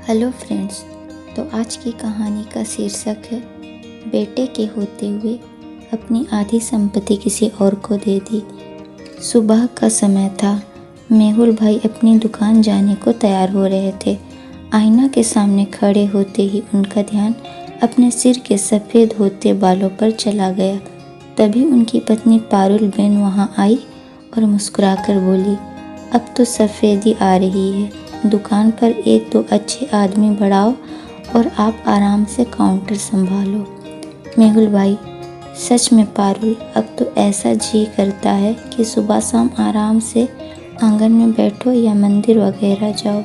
Hello friends. तो आज की कहानी का शीर्षक है बेटे के होते हुए अपनी आधी संपत्ति किसी और को दे दी। सुबह का समय था। मेहुल भाई अपनी दुकान जाने को तैयार हो रहे थे। आईना के सामने खड़े होते ही उनका ध्यान अपने सिर के सफ़ेद होते बालों पर चला गया। तभी उनकी पत्नी पारुल बेन वहाँ आई और मुस्कुराकर बोली, अब तो सफ़ेदी आ रही है। दुकान पर एक दो अच्छे आदमी बढ़ाओ और आप आराम से काउंटर संभालो। मेहुल भाई, सच में पारुल, अब तो ऐसा जी करता है कि सुबह शाम आराम से आंगन में बैठो या मंदिर वगैरह जाओ।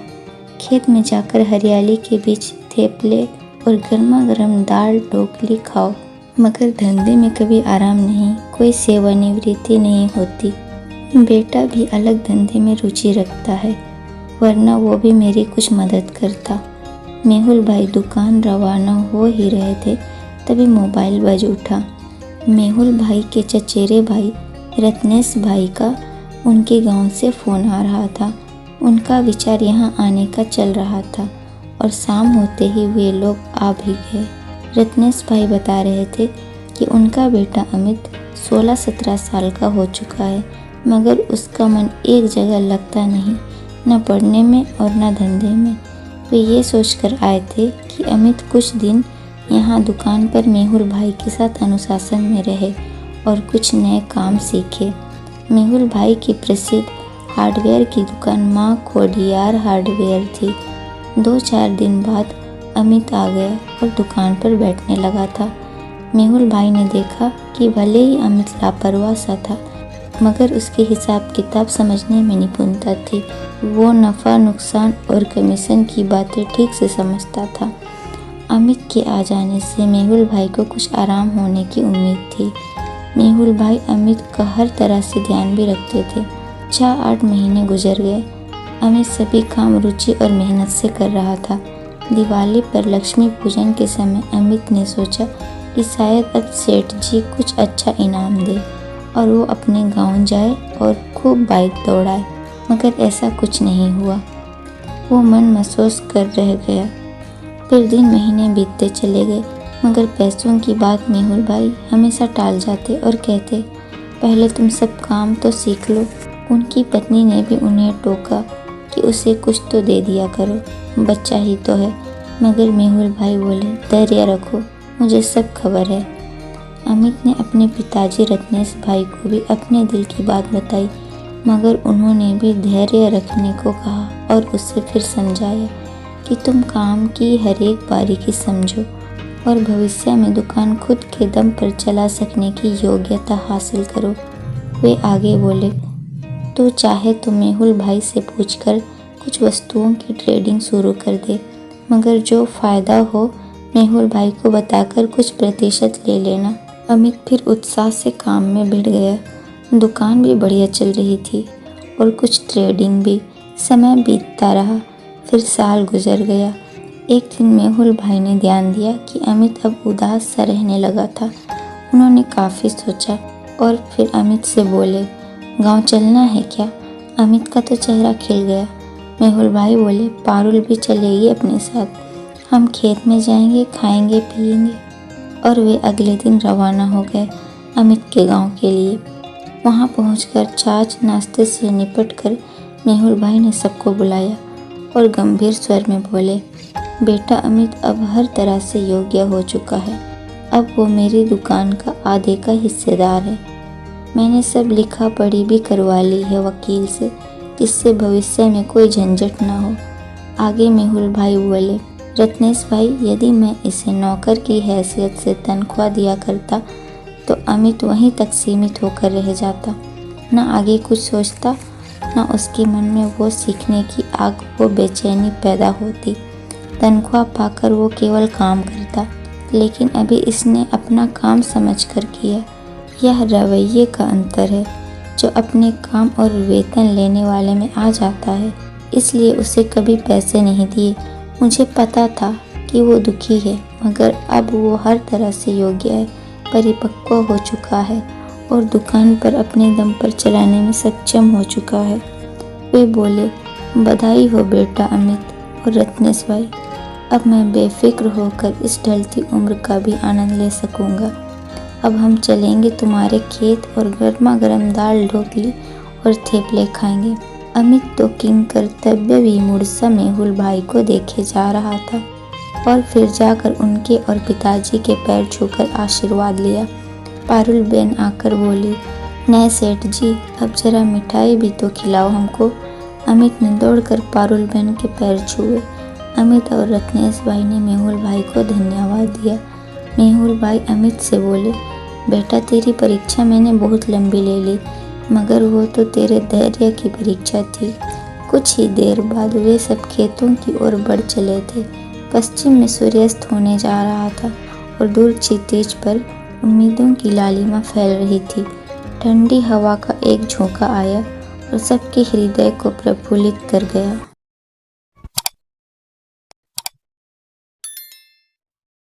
खेत में जाकर हरियाली के बीच थेपले और गर्मा गर्म दाल ढोकली खाओ। मगर धंधे में कभी आराम नहीं, कोई सेवानिवृत्ति नहीं होती। बेटा भी अलग धंधे में रुचि रखता है, वरना वो भी मेरी कुछ मदद करता। मेहुल भाई दुकान रवाना हो ही रहे थे, तभी मोबाइल बज उठा। मेहुल भाई के चचेरे भाई रत्नेश भाई का उनके गांव से फ़ोन आ रहा था। उनका विचार यहाँ आने का चल रहा था और शाम होते ही वे लोग आ भी गए। रत्नेश भाई बता रहे थे कि उनका बेटा अमित 16-17 साल का हो चुका है, मगर उसका मन एक जगह लगता नहीं, न पढ़ने में और न धंधे में। वे ये सोचकर आए थे कि अमित कुछ दिन यहाँ दुकान पर मेहुल भाई के साथ अनुशासन में रहे और कुछ नए काम सीखे। मेहुल भाई की प्रसिद्ध हार्डवेयर की दुकान माँ खोडियार हार्डवेयर थी। 2-4 दिन बाद अमित आ गया और दुकान पर बैठने लगा था। मेहुल भाई ने देखा कि भले ही अमित लापरवाह सा था, मगर उसके हिसाब किताब समझने में निपुणता थी। वो नफ़ा नुकसान और कमीशन की बातें ठीक से समझता था। अमित के आ जाने से मेहुल भाई को कुछ आराम होने की उम्मीद थी। मेहुल भाई अमित का हर तरह से ध्यान भी रखते थे। 6-8 महीने गुजर गए। अमित सभी काम रुचि और मेहनत से कर रहा था। दिवाली पर लक्ष्मी पूजन के समय अमित ने सोचा कि शायद अब सेठ जी कुछ अच्छा इनाम दे और वो अपने गांव जाए और खूब बाइक दौड़ाए, मगर ऐसा कुछ नहीं हुआ। वो मन महसूस कर रह गया। फिर दिन महीने बीतते चले गए, मगर पैसों की बात मेहुल भाई हमेशा टाल जाते और कहते, पहले तुम सब काम तो सीख लो। उनकी पत्नी ने भी उन्हें टोका कि उसे कुछ तो दे दिया करो, बच्चा ही तो है। मगर मेहुल भाई बोले, धैर्य रखो, मुझे सब खबर है। अमित ने अपने पिताजी रत्नेश भाई को भी अपने दिल की बात बताई, मगर उन्होंने भी धैर्य रखने को कहा और उससे फिर समझाया कि तुम काम की हर एक बारीकी समझो और भविष्य में दुकान खुद के दम पर चला सकने की योग्यता हासिल करो। वे आगे बोले, तो चाहे तो मेहुल भाई से पूछकर कुछ वस्तुओं की ट्रेडिंग शुरू कर दे, मगर जो फ़ायदा हो मेहुल भाई को बताकर कुछ प्रतिशत ले लेना। अमित फिर उत्साह से काम में भिड़ गया। दुकान भी बढ़िया चल रही थी और कुछ ट्रेडिंग भी। समय बीतता रहा, फिर साल गुजर गया। एक दिन मेहुल भाई ने ध्यान दिया कि अमित अब उदास सा रहने लगा था। उन्होंने काफ़ी सोचा और फिर अमित से बोले, गांव चलना है क्या? अमित का तो चेहरा खिल गया। मेहुल भाई बोले, पारुल भी चलेगी अपने साथ, हम खेत में जाएंगे, खाएंगे पिएंगे। और वे अगले दिन रवाना हो गए अमित के गांव के लिए। वहां पहुंचकर छाछ नाश्ते से निपटकर मेहुल भाई ने सबको बुलाया और गंभीर स्वर में बोले, बेटा अमित अब हर तरह से योग्य हो चुका है। अब वो मेरी दुकान का आधे का हिस्सेदार है। मैंने सब लिखा पढ़ी भी करवा ली है वकील से, जिससे भविष्य में कोई झंझट ना हो। आगे मेहुल भाई बोले, रत्नेश भाई, यदि मैं इसे नौकर की हैसियत से तनख्वाह दिया करता तो अमित वहीं तक सीमित होकर रह जाता, न आगे कुछ सोचता, न उसके मन में वो सीखने की आग, वो बेचैनी पैदा होती। तनख्वाह पाकर वो केवल काम करता, लेकिन अभी इसने अपना काम समझकर किया। यह रवैये का अंतर है। जो अपने काम और वेतन लेने वाले में आ जाता है, इसलिए उसे कभी पैसे नहीं दिए। मुझे पता था कि वो दुखी है, मगर अब वो हर तरह से योग्य है, परिपक्व हो चुका है और दुकान पर अपने दम पर चलाने में सक्षम हो चुका है। वे बोले, बधाई हो बेटा अमित और रत्नेश भाई, अब मैं बेफिक्र होकर इस ढलती उम्र का भी आनंद ले सकूंगा। अब हम चलेंगे तुम्हारे खेत और गर्मा गर्म दाल ढोकली और थेपले खाएंगे। अमित तो किंग कर्तव्य विमूढ़ सा मेहुल भाई को देखे जा रहा था और फिर जाकर उनके और पिताजी के पैर छूकर आशीर्वाद लिया। पारुल बेन आकर बोली, नए सेठ जी, अब जरा मिठाई भी तो खिलाओ हमको। अमित ने दौड़कर पारुल बेन के पैर छुए। अमित और रत्नेश भाई ने मेहुल भाई को धन्यवाद दिया। मेहुल भाई अमित से बोले, बेटा तेरी परीक्षा मैंने बहुत लंबी ले ली, मगर वो तो तेरे धैर्य की परीक्षा थी। कुछ ही देर बाद वे सब खेतों की ओर बढ़ चले थे। पश्चिम में सूर्यास्त होने जा रहा था और दूर क्षितिज पर उम्मीदों की लालिमा फैल रही थी। ठंडी हवा का एक झोंका आया और सबके हृदय को प्रफुल्लित कर गया।